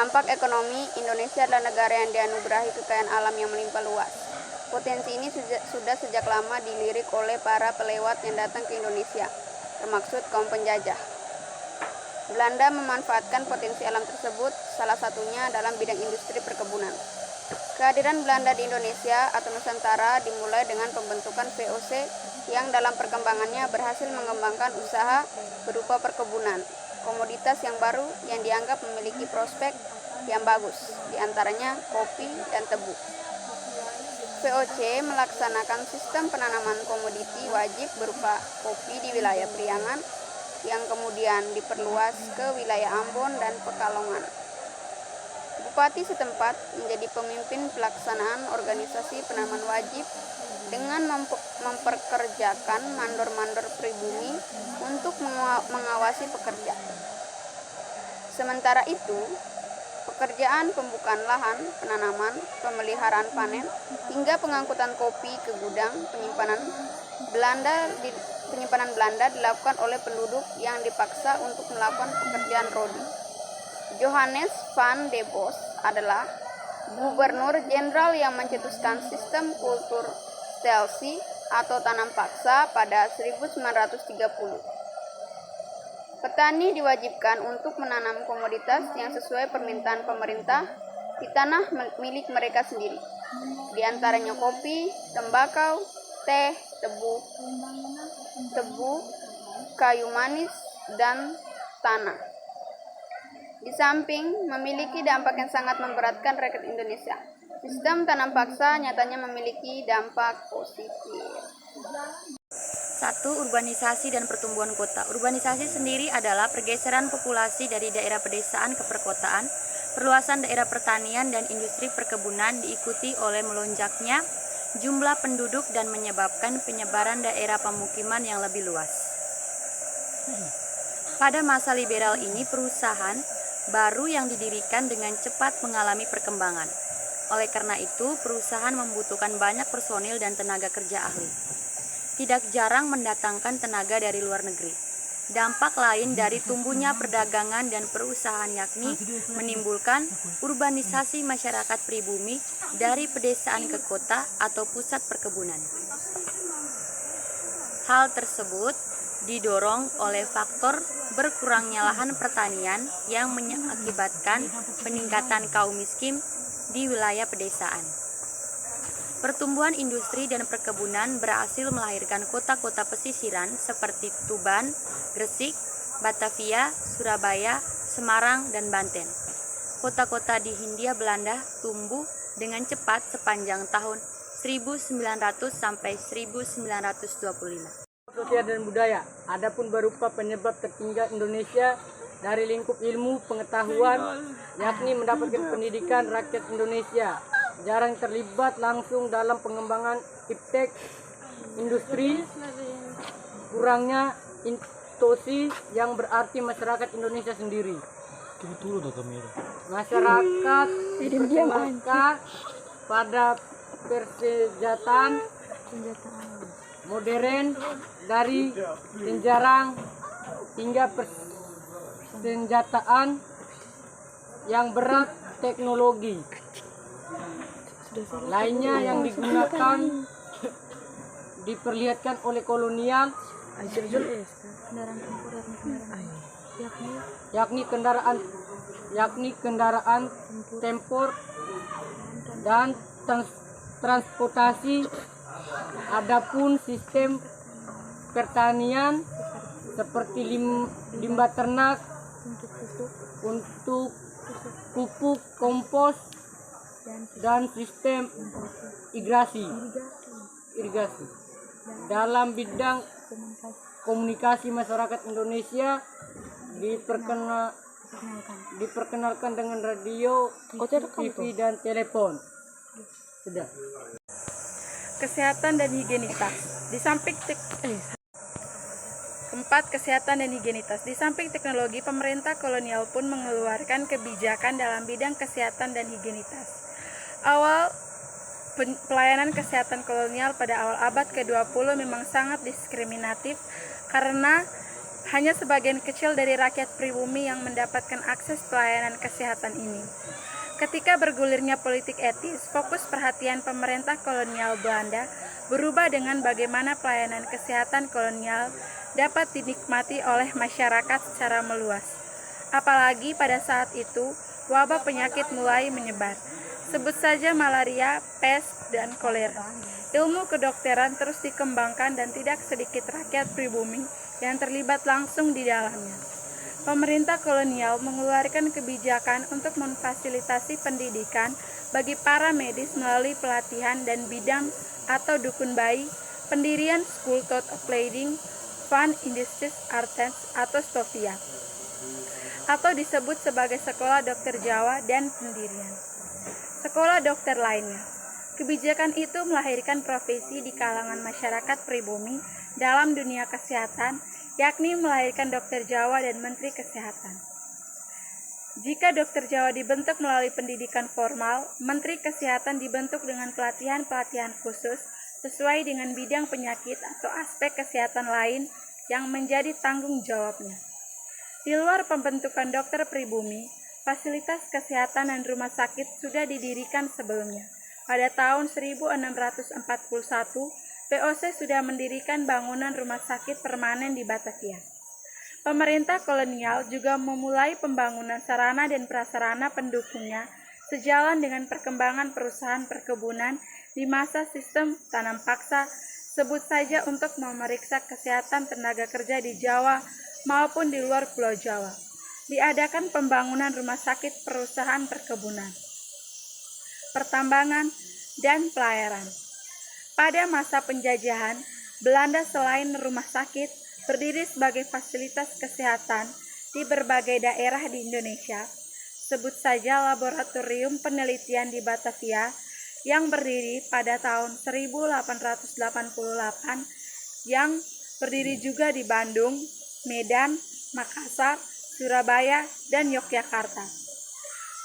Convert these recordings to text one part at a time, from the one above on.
Dampak ekonomi, Indonesia adalah negara yang dianugerahi kekayaan alam yang melimpah luas. Potensi ini sudah sejak lama dilirik oleh para pelewat yang datang ke Indonesia, termaksud kaum penjajah. Belanda memanfaatkan potensi alam tersebut, salah satunya dalam bidang industri perkebunan. Kehadiran Belanda di Indonesia atau Nusantara dimulai dengan pembentukan VOC yang dalam perkembangannya berhasil mengembangkan usaha berupa perkebunan, komoditas yang baru yang dianggap memiliki prospek yang bagus, diantaranya kopi dan tebu. VOC melaksanakan sistem penanaman komoditi wajib berupa kopi di wilayah Priangan yang kemudian diperluas ke wilayah Ambon dan Pekalongan. Bupati setempat menjadi pemimpin pelaksanaan organisasi penanaman wajib dengan memperkerjakan mandor-mandor pribumi untuk mengawasi pekerja. Sementara itu, pekerjaan pembukaan lahan, penanaman, pemeliharaan panen, hingga pengangkutan kopi ke gudang penyimpanan Belanda dilakukan oleh penduduk yang dipaksa untuk melakukan pekerjaan rodi. Johannes van de Bos adalah gubernur jenderal yang mencetuskan sistem kultur stelsel atau tanam paksa pada 1930. Petani diwajibkan untuk menanam komoditas yang sesuai permintaan pemerintah di tanah milik mereka sendiri, di antaranya kopi, tembakau, teh, tebu, kayu manis, dan tanah. Di samping memiliki dampak yang sangat memberatkan rakyat Indonesia, sistem tanam paksa nyatanya memiliki dampak positif. 1. Urbanisasi dan pertumbuhan kota. Urbanisasi sendiri adalah pergeseran populasi dari daerah pedesaan ke perkotaan, perluasan daerah pertanian dan industri perkebunan diikuti oleh melonjaknya jumlah penduduk dan menyebabkan penyebaran daerah pemukiman yang lebih luas. Pada masa liberal ini, perusahaan baru yang didirikan dengan cepat mengalami perkembangan. Oleh karena itu, perusahaan membutuhkan banyak personil dan tenaga kerja ahli. Tidak jarang mendatangkan tenaga dari luar negeri. Dampak lain dari tumbuhnya perdagangan dan perusahaan yakni menimbulkan urbanisasi masyarakat pribumi dari pedesaan ke kota atau pusat perkebunan. Hal tersebut didorong oleh faktor berkurangnya lahan pertanian yang mengakibatkan peningkatan kaum miskin di wilayah pedesaan. Pertumbuhan industri dan perkebunan berhasil melahirkan kota-kota pesisiran seperti Tuban, Gresik, Batavia, Surabaya, Semarang, dan Banten. Kota-kota di Hindia Belanda tumbuh dengan cepat sepanjang tahun 1900 sampai 1925. Sosial dan budaya, adapun berupa penyebab tertinggal Indonesia dari lingkup ilmu pengetahuan, yakni mendapatkan pendidikan rakyat Indonesia jarang terlibat langsung dalam pengembangan iptek industri, kurangnya intosi yang berarti masyarakat Indonesia sendiri. Masyarakat bersemangat pada persenjataan modern dari penjarang hingga persenjataan yang berat teknologi lainnya yang digunakan diperlihatkan oleh kolonial yakni kendaraan tempur dan transportasi. Adapun sistem pertanian seperti limbah ternak untuk pupuk, kompos, dan sistem irigasi. Dalam bidang komunikasi masyarakat Indonesia diperkenalkan dengan radio, TV, dan telepon. Sudah. Kesehatan dan higienitas. Keempat, kesehatan dan higienitas. Di samping teknologi, pemerintah kolonial pun mengeluarkan kebijakan dalam bidang kesehatan dan higienitas. Awal pelayanan kesehatan kolonial pada awal abad ke-20 memang sangat diskriminatif karena hanya sebagian kecil dari rakyat pribumi yang mendapatkan akses pelayanan kesehatan ini. Ketika bergulirnya politik etis, fokus perhatian pemerintah kolonial Belanda berubah dengan bagaimana pelayanan kesehatan kolonial dapat dinikmati oleh masyarakat secara meluas. Apalagi pada saat itu, wabah penyakit mulai menyebar. Sebut saja malaria, pes, dan kolera. Ilmu kedokteran terus dikembangkan dan tidak sedikit rakyat pribumi yang terlibat langsung di dalamnya. Pemerintah kolonial mengeluarkan kebijakan untuk memfasilitasi pendidikan bagi para medis melalui pelatihan dan bidang atau dukun bayi, pendirian School of Bleeding, Fund Industries Arts atau STOFIA, atau disebut sebagai Sekolah Dokter Jawa dan pendirian sekolah dokter lainnya. Kebijakan itu melahirkan profesi di kalangan masyarakat pribumi dalam dunia kesehatan, yakni melahirkan dokter Jawa dan menteri kesehatan. Jika dokter Jawa dibentuk melalui pendidikan formal, menteri kesehatan dibentuk dengan pelatihan-pelatihan khusus sesuai dengan bidang penyakit atau aspek kesehatan lain yang menjadi tanggung jawabnya. Di luar pembentukan dokter pribumi, fasilitas kesehatan dan rumah sakit sudah didirikan sebelumnya. Pada tahun 1641, VOC sudah mendirikan bangunan rumah sakit permanen di Batavia. Pemerintah kolonial juga memulai pembangunan sarana dan prasarana pendukungnya sejalan dengan perkembangan perusahaan perkebunan di masa sistem tanam paksa, sebut saja untuk memeriksa kesehatan tenaga kerja di Jawa maupun di luar Pulau Jawa. Diadakan pembangunan rumah sakit perusahaan perkebunan, pertambangan, dan pelayaran. Pada masa penjajahan, Belanda selain rumah sakit, berdiri sebagai fasilitas kesehatan di berbagai daerah di Indonesia. Sebut saja Laboratorium Penelitian di Batavia yang berdiri pada tahun 1888, yang berdiri juga di Bandung, Medan, Makassar, Surabaya, dan Yogyakarta.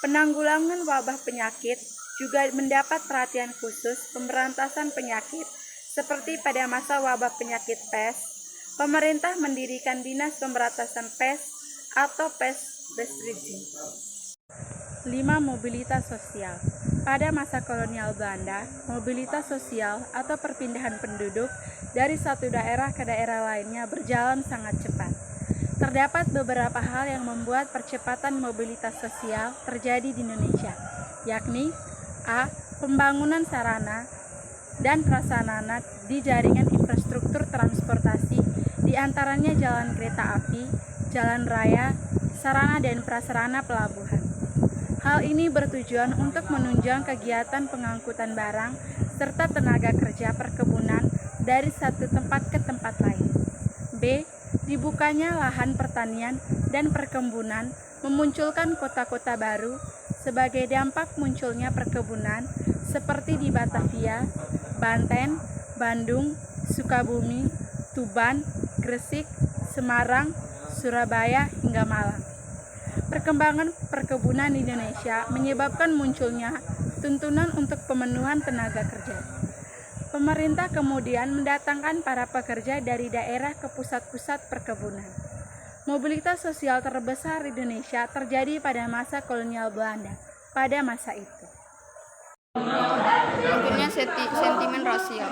Penanggulangan wabah penyakit juga mendapat perhatian khusus pemberantasan penyakit, seperti pada masa wabah penyakit pes, pemerintah mendirikan Dinas Pemberantasan Pes atau Pes Bestrijing. 5. Mobilitas sosial. Pada masa kolonial Belanda, mobilitas sosial atau perpindahan penduduk dari satu daerah ke daerah lainnya berjalan sangat cepat. Terdapat beberapa hal yang membuat percepatan mobilitas sosial terjadi di Indonesia, yakni A. Pembangunan sarana dan prasarana di jaringan infrastruktur transportasi, di antaranya jalan kereta api, jalan raya, sarana dan prasarana pelabuhan. Hal ini bertujuan untuk menunjang kegiatan pengangkutan barang serta tenaga kerja perkebunan dari satu tempat ke tempat lain. B. Dibukanya lahan pertanian dan perkebunan memunculkan kota-kota baru sebagai dampak munculnya perkebunan seperti di Batavia, Banten, Bandung, Sukabumi, Tuban, Gresik, Semarang, Surabaya, hingga Malang. Perkembangan perkebunan di Indonesia menyebabkan munculnya tuntunan untuk pemenuhan tenaga kerja. Pemerintah kemudian mendatangkan para pekerja dari daerah ke pusat-pusat perkebunan. Mobilitas sosial terbesar di Indonesia terjadi pada masa kolonial Belanda pada masa itu. Munculnya sentimen rasial.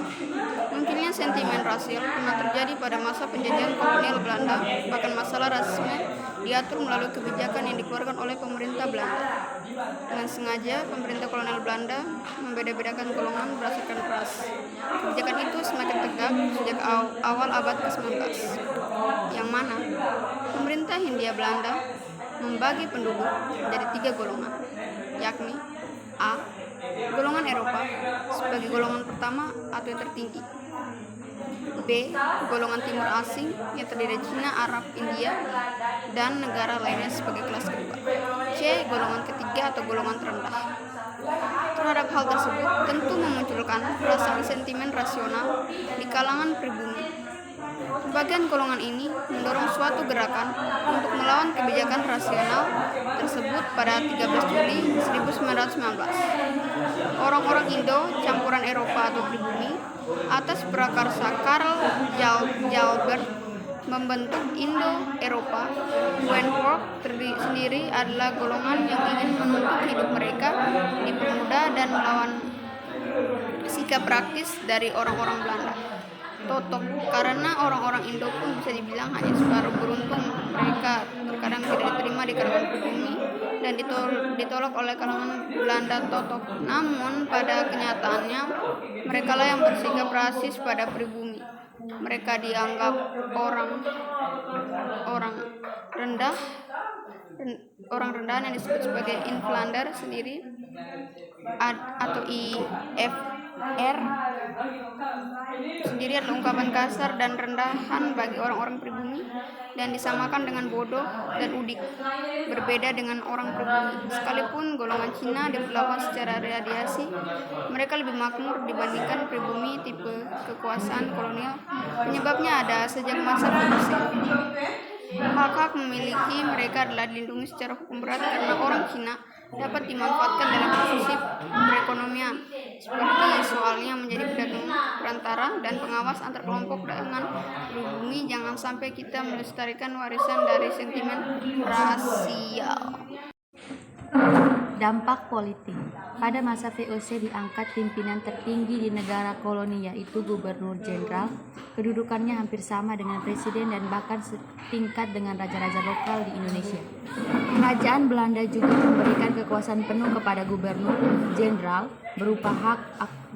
Munculnya sentimen rasial pernah terjadi pada masa penjajahan kolonial Belanda, bahkan masalah rasisme diatur melalui kebijakan yang dikeluarkan oleh pemerintah Belanda. Dengan sengaja, pemerintah kolonial Belanda membeda-bedakan golongan berdasarkan ras. Kebijakan itu semakin tegak sejak awal abad ke-19, yang mana pemerintah Hindia Belanda membagi penduduk menjadi 3 golongan, yakni A. Golongan Eropa sebagai golongan pertama atau yang tertinggi, B. Golongan timur asing yang terdiri dari Cina, Arab, India, dan negara lainnya sebagai kelas kedua, C. Golongan ketiga atau golongan terendah. Terhadap hal tersebut tentu memunculkan perasaan sentimen rasional di kalangan pribumi. Sebagian golongan ini mendorong suatu gerakan untuk melawan kebijakan rasional tersebut pada 13 Juli 1919. Orang-orang Indo campuran Eropa atau pribumi atas prakarsa Karl Jalbert membentuk Indo-Eropa. Wentworth sendiri adalah golongan yang ingin menuntut hidup mereka dipermudah dan melawan sikap praktis dari orang-orang Belanda. Totok, karena orang-orang Indo pun bisa dibilang hanya separuh beruntung. Mereka terkadang tidak diterima di kalangan pribumi dan ditolak oleh kalangan Belanda Totok. Namun pada kenyataannya mereka lah yang bersikap rasis pada pribumi. Mereka dianggap orang rendahan yang disebut sebagai Invlander sendiri atau IFR sendiri adalah ungkapan kasar dan rendahan bagi orang-orang pribumi dan disamakan dengan bodoh dan udik. Berbeda dengan orang pribumi, sekalipun golongan Cina diperlakukan secara radiasi, mereka lebih makmur dibandingkan pribumi tipe kekuasaan kolonial. Penyebabnya ada sejak masa Prussia. Hak-hak memiliki mereka adalah dilindungi secara hukum berat karena orang Cina dapat dimanfaatkan dalam posisi perekonomian, seperti soalnya menjadi pedagang perantara dan pengawas antar kelompok dengan pribumi. Jangan sampai kita melestarikan warisan dari sentimen rasial. Dampak politik. Pada masa VOC diangkat pimpinan tertinggi di negara koloni yaitu gubernur jenderal. Kedudukannya hampir sama dengan presiden dan bahkan setingkat dengan raja-raja lokal di Indonesia. Kerajaan Belanda juga memberikan kekuasaan penuh kepada gubernur jenderal berupa hak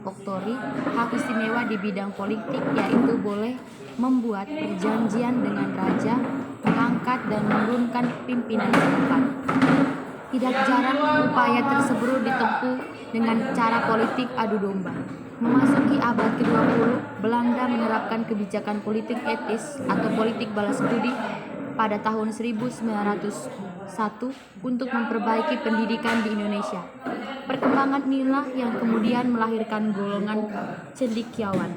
oktori, hak istimewa di bidang politik, yaitu boleh membuat perjanjian dengan raja, mengangkat dan menurunkan pimpinan setempat. Tidak jarang upaya tersebut ditempuh dengan cara politik adu domba. Memasuki abad ke-20, Belanda menerapkan kebijakan politik etis atau politik balas budi pada tahun 1901 untuk memperbaiki pendidikan di Indonesia. Perkembangan inilah yang kemudian melahirkan golongan cendekiawan.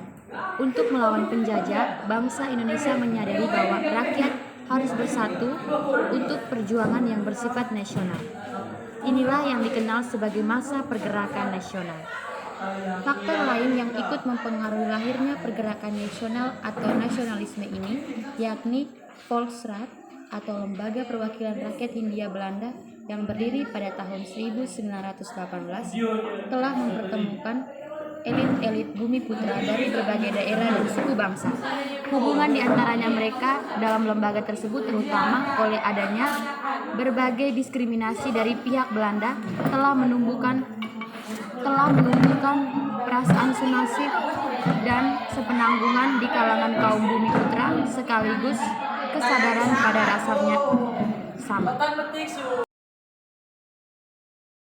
Untuk melawan penjajah, bangsa Indonesia menyadari bahwa rakyat harus bersatu untuk perjuangan yang bersifat nasional. Inilah yang dikenal sebagai masa pergerakan nasional. Faktor lain yang ikut mempengaruhi lahirnya pergerakan nasional atau nasionalisme ini yakni Volksraad atau Lembaga Perwakilan Rakyat Hindia Belanda yang berdiri pada tahun 1918 telah mempertemukan elit-elit bumi putra dari berbagai daerah dan suku bangsa. Hubungan di antaranya mereka dalam lembaga tersebut terutama oleh adanya berbagai diskriminasi dari pihak Belanda telah menumbuhkan perasaan sunasib dan sepenanggungan di kalangan kaum bumi putra sekaligus kesadaran pada dasarnya sama.